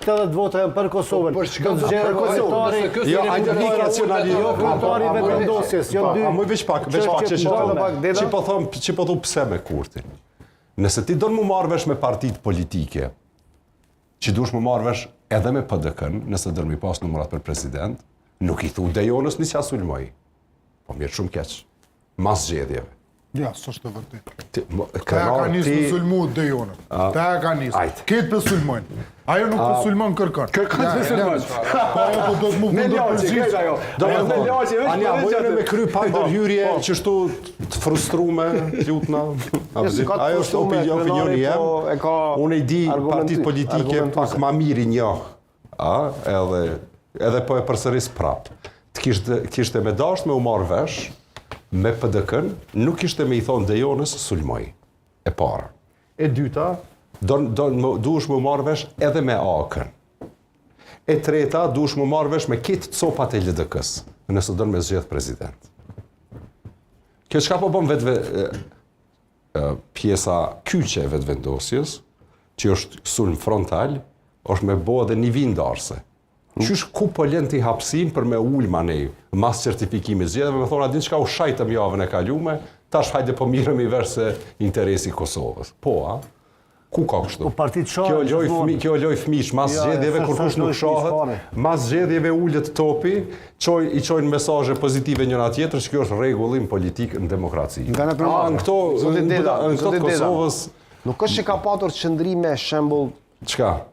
80 vota për Kosovën. Do të zgjedhë kryetari. Jo, nacionalisht. Jo, kryetari i vendosjes, jo dy. A më veç pak që po thon pse me Kurtin. Nëse ti don mu marrë vesh me partitë politike, që dush mu marrë vesh edhe me PDK-n, nëse dërmi pas numrat për president, nuk i thu Dejonës një qa sulmoj. Po mirë shumë keq. Mas zgjedhjeve. Ja, s'është e vërtet. Ta ka nisë për sulmu Dejonën. Ta ka nisë. Ketë për sulmojnë. Ajo nuk për sulmon kërkon. Kërkon për sulmon. Po ajo po do të mu fundur përgjithë. Anja, mojnë me kry pa ndërhyrje që shtu të frustrume, ljutna. Ajo është opinioni jem. Unë i di partit politike pak ma miri njoh. Edhe po e përsëris prap. Të kishte me dasht me u marrë vesh, me PDK-n, nuk ishte me i thonë Dejonës sulmoj. E para. E dyta, duhesh me marrë vesh edhe me AK-n. E treta, duhesh me marrë vesh me kitë copat e LDK-s, nëse do me zgjedh president. Kjo çka po bën pjesa kyçe e vetvendosjes, që është sulm frontal, është me bo edhe një vindarse. Qysh ku po lën ti hapësim për me ulma ne mas certifikimit zgjedhjeve, me thonë a din çka u shajtëm javën e kalume, tash hajde po mirëmi vesh se interesi i Kosovës. Po, a? Ku ka kështu? Po partit shohin. Kjo loj fëmish mas zgjedhjeve kur kush nuk shohet, mas zgjedhjeve ulet topi, i çojnë mesazhe pozitive njëra tjetrës, që kjo është rregullim politik në demokraci. Nga në këto Kosovës. Nuk është që ka patur qëndrime shembull Çka?